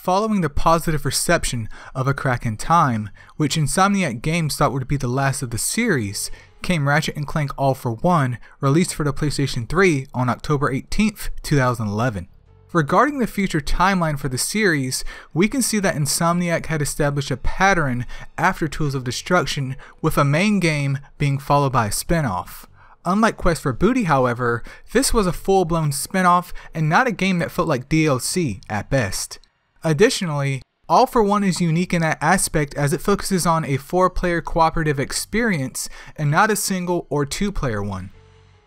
Following the positive reception of A Crack in Time, which Insomniac Games thought would be the last of the series, came Ratchet and Clank All for One, released for the PlayStation 3 on October 18th, 2011. Regarding the future timeline for the series, we can see that Insomniac had established a pattern after Tools of Destruction, with a main game being followed by a spin-off. Unlike Quest for Booty, however, this was a full-blown spin-off and not a game that felt like DLC at best. Additionally, All for One is unique in that aspect as it focuses on a 4-player cooperative experience and not a single or 2-player one.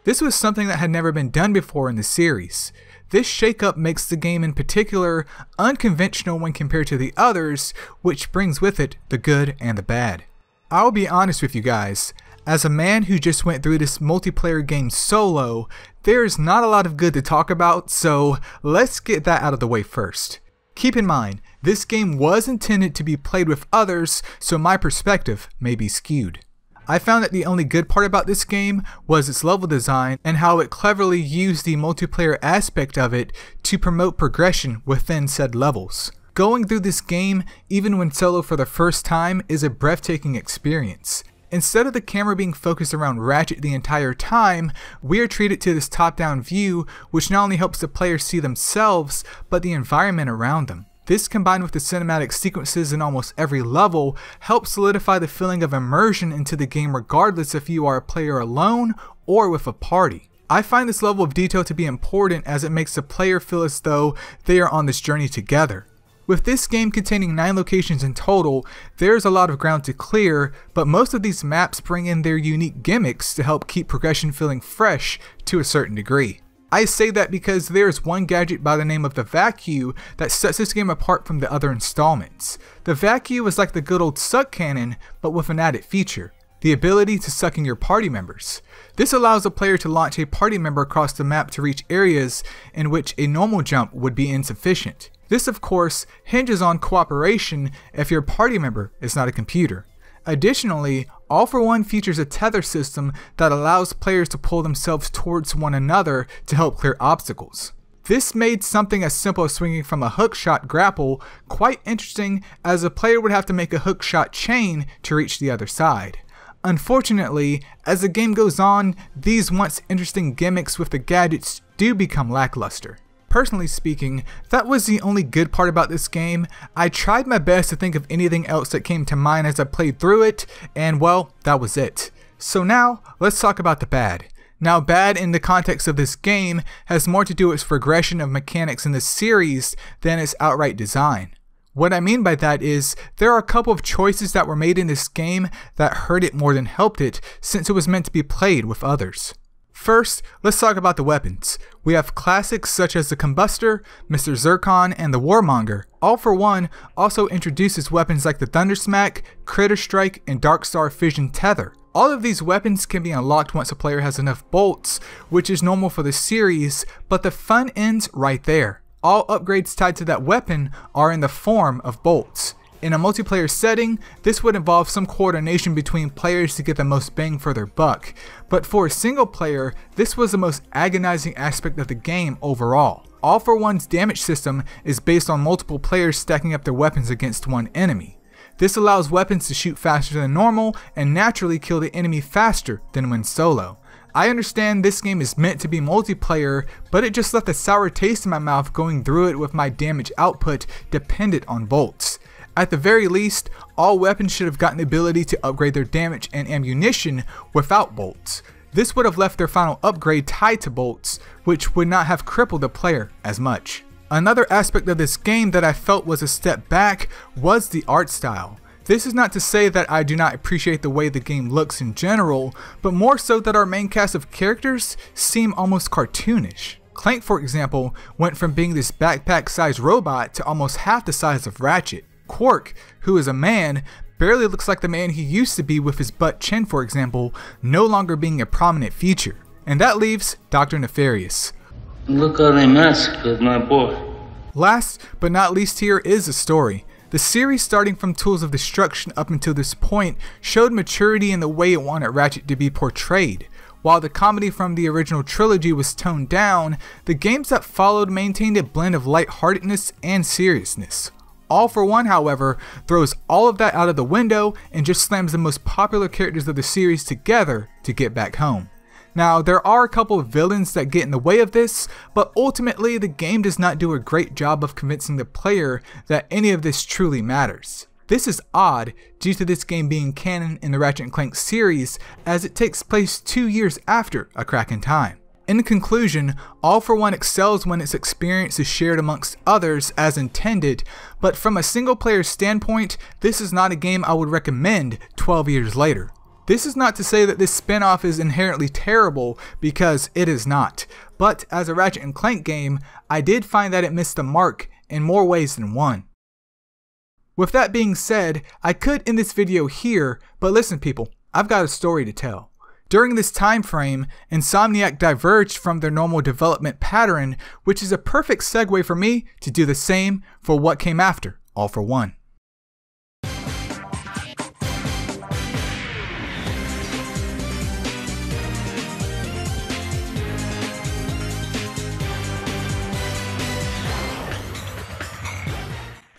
This was something that had never been done before in the series. This shakeup makes the game in particular unconventional when compared to the others, which brings with it the good and the bad. I'll be honest with you guys, as a man who just went through this multiplayer game solo, there's not a lot of good to talk about, so let's get that out of the way first. Keep in mind, this game was intended to be played with others, so my perspective may be skewed. I found that the only good part about this game was its level design and how it cleverly used the multiplayer aspect of it to promote progression within said levels. Going through this game, even when solo for the first time, is a breathtaking experience. Instead of the camera being focused around Ratchet the entire time, we are treated to this top-down view, which not only helps the player see themselves, but the environment around them. This, combined with the cinematic sequences in almost every level, helps solidify the feeling of immersion into the game regardless if you are a player alone or with a party. I find this level of detail to be important as it makes the player feel as though they are on this journey together. With this game containing 9 locations in total, there's a lot of ground to clear, but most of these maps bring in their unique gimmicks to help keep progression feeling fresh to a certain degree. I say that because there's one gadget by the name of the Vacuum that sets this game apart from the other installments. The Vacuum is like the good old suck cannon, but with an added feature: the ability to suck in your party members. This allows a player to launch a party member across the map to reach areas in which a normal jump would be insufficient. This, of course, hinges on cooperation if your party member is not a computer. Additionally, All for One features a tether system that allows players to pull themselves towards one another to help clear obstacles. This made something as simple as swinging from a hookshot grapple quite interesting, as a player would have to make a hookshot chain to reach the other side. Unfortunately, as the game goes on, these once interesting gimmicks with the gadgets do become lackluster. Personally speaking, that was the only good part about this game. I tried my best to think of anything else that came to mind as I played through it, and well, that was it. So now, let's talk about the bad. Now, bad in the context of this game has more to do with its progression of mechanics in the series than its outright design. What I mean by that is, there are a couple of choices that were made in this game that hurt it more than helped it, since it was meant to be played with others. First, let's talk about the weapons. We have classics such as the Combustor, Mr. Zircon, and the Warmonger. All for One also introduces weapons like the Thundersmack, Critter Strike, and Darkstar Fission Tether. All of these weapons can be unlocked once a player has enough bolts, which is normal for the series, but the fun ends right there. All upgrades tied to that weapon are in the form of bolts. In a multiplayer setting, this would involve some coordination between players to get the most bang for their buck, but for a single player, this was the most agonizing aspect of the game overall. All for One's damage system is based on multiple players stacking up their weapons against one enemy. This allows weapons to shoot faster than normal and naturally kill the enemy faster than when solo. I understand this game is meant to be multiplayer, but it just left a sour taste in my mouth going through it with my damage output dependent on bolts. At the very least, all weapons should have gotten the ability to upgrade their damage and ammunition without bolts. This would have left their final upgrade tied to bolts, which would not have crippled the player as much. Another aspect of this game that I felt was a step back was the art style. This is not to say that I do not appreciate the way the game looks in general, but more so that our main cast of characters seem almost cartoonish. Clank, for example, went from being this backpack-sized robot to almost half the size of Ratchet. Quark, who is a man, barely looks like the man he used to be, with his butt chin, for example, no longer being a prominent feature. And that leaves Dr. Nefarious. Look how they massacred my boy. Last but not least here is the story. The series, starting from Tools of Destruction up until this point, showed maturity in the way it wanted Ratchet to be portrayed. While the comedy from the original trilogy was toned down, the games that followed maintained a blend of lightheartedness and seriousness. All for One, however, throws all of that out of the window and just slams the most popular characters of the series together to get back home. Now, there are a couple of villains that get in the way of this, but ultimately the game does not do a great job of convincing the player that any of this truly matters. This is odd due to this game being canon in the Ratchet and Clank series, as it takes place 2 years after A Crack in Time. In conclusion, All for One excels when its experience is shared amongst others as intended, but from a single player standpoint, this is not a game I would recommend 12 years later. This is not to say that this spin-off is inherently terrible, because it is not, but as a Ratchet and Clank game, I did find that it missed the mark in more ways than one. With that being said, I could end this video here, but listen people, I've got a story to tell. During this time frame, Insomniac diverged from their normal development pattern, which is a perfect segue for me to do the same for what came after All for One.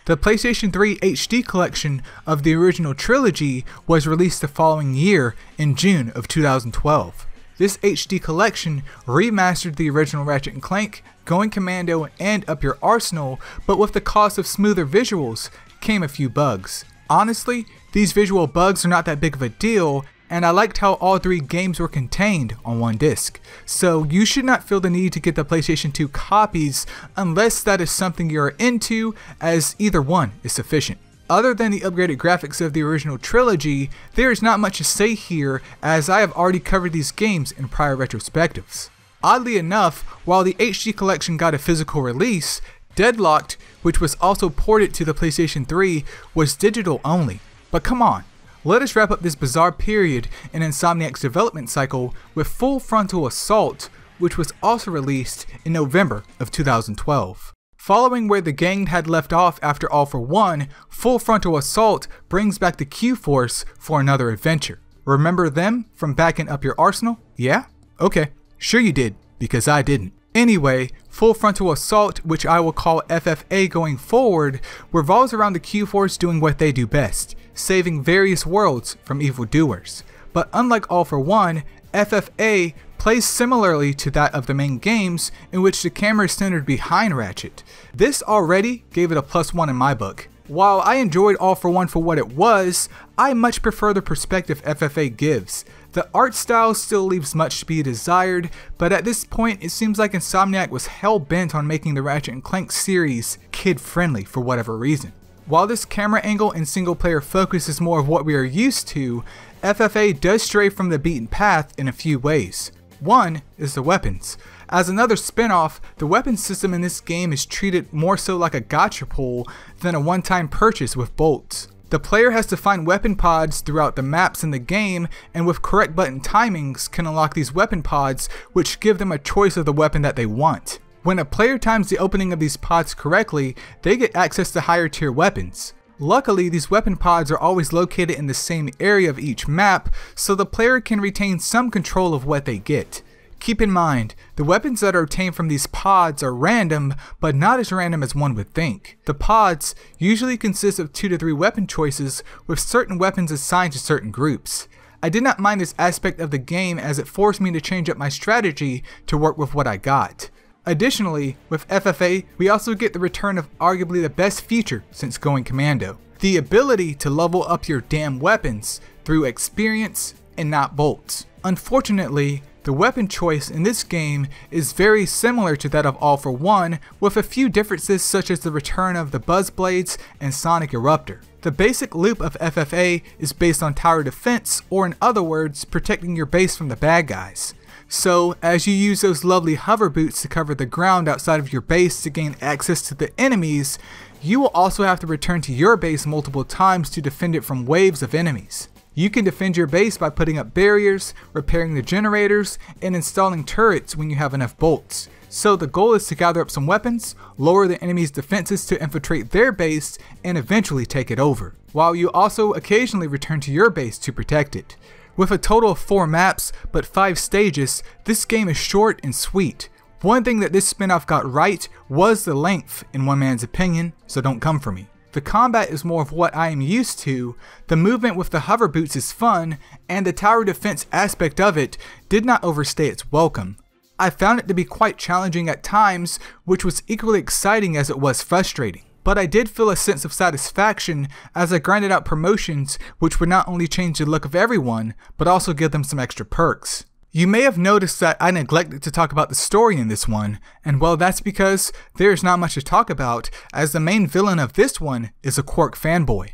The PlayStation 3 HD collection of the original trilogy was released the following year in June of 2012. This HD collection remastered the original Ratchet and Clank, Going Commando, and Up Your Arsenal, but with the cost of smoother visuals came a few bugs. Honestly, these visual bugs are not that big of a deal, and I liked how all 3 games were contained on one disc. So you should not feel the need to get the PlayStation 2 copies unless that is something you're into, as either one is sufficient. Other than the upgraded graphics of the original trilogy, there is not much to say here, as I have already covered these games in prior retrospectives. Oddly enough, while the HD collection got a physical release, Deadlocked, which was also ported to the PlayStation 3, was digital only. But come on. Let us wrap up this bizarre period in Insomniac's development cycle with Full Frontal Assault, which was also released in November of 2012. Following where the gang had left off after All for One, Full Frontal Assault brings back the Q-Force for another adventure. Remember them from back in Up Your Arsenal? Yeah? Okay, sure you did, because I didn't. Anyway, Full Frontal Assault, which I will call FFA going forward, revolves around the Q-Force doing what they do best, saving various worlds from evildoers. But unlike All for One, FFA plays similarly to that of the main games, in which the camera is centered behind Ratchet. This already gave it a +1 in my book. While I enjoyed All for One for what it was, I much prefer the perspective FFA gives. The art style still leaves much to be desired, but at this point it seems like Insomniac was hell-bent on making the Ratchet and Clank series kid-friendly for whatever reason. While this camera angle and single player focus is more of what we are used to, FFA does stray from the beaten path in a few ways. One is the weapons. As another spin-off, the weapon system in this game is treated more so like a gacha pull than a one-time purchase with bolts. The player has to find weapon pods throughout the maps in the game, and with correct button timings can unlock these weapon pods, which give them a choice of the weapon that they want. When a player times the opening of these pods correctly, they get access to higher tier weapons. Luckily, these weapon pods are always located in the same area of each map, so the player can retain some control of what they get. Keep in mind, the weapons that are obtained from these pods are random, but not as random as one would think. The pods usually consist of 2 to 3 weapon choices, with certain weapons assigned to certain groups. I did not mind this aspect of the game, as it forced me to change up my strategy to work with what I got. Additionally, with FFA, we also get the return of arguably the best feature since Going Commando: the ability to level up your damn weapons through experience and not bolts. Unfortunately, the weapon choice in this game is very similar to that of All for One, with a few differences such as the return of the Buzz Blades and Sonic Eruptor. The basic loop of FFA is based on tower defense, or in other words, protecting your base from the bad guys. So, as you use those lovely hover boots to cover the ground outside of your base to gain access to the enemies, you will also have to return to your base multiple times to defend it from waves of enemies. You can defend your base by putting up barriers, repairing the generators, and installing turrets when you have enough bolts. So the goal is to gather up some weapons, lower the enemy's defenses to infiltrate their base, and eventually take it over, while you also occasionally return to your base to protect it. With a total of 4 maps, but 5 stages, this game is short and sweet. One thing that this spin-off got right was the length, in one man's opinion, so don't come for me. the combat is more of what I am used to, the movement with the hover boots is fun, and the tower defense aspect of it did not overstay its welcome. I found it to be quite challenging at times, which was equally exciting as it was frustrating. But I did feel a sense of satisfaction as I grinded out promotions which would not only change the look of everyone, but also give them some extra perks. You may have noticed that I neglected to talk about the story in this one, and well, that's because there is not much to talk about, as the main villain of this one is a Quark fanboy.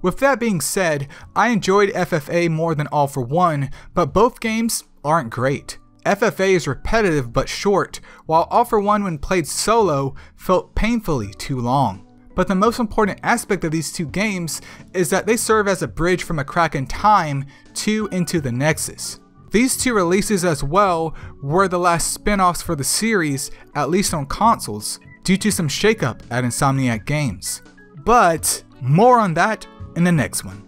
With that being said, I enjoyed FFA more than All for One, but both games aren't great. FFA is repetitive but short, while All for One when played solo felt painfully too long. But the most important aspect of these two games is that they serve as a bridge from A Crack in Time to Into the Nexus. These two releases as well were the last spin-offs for the series, at least on consoles, due to some shakeup at Insomniac Games. But more on that in the next one.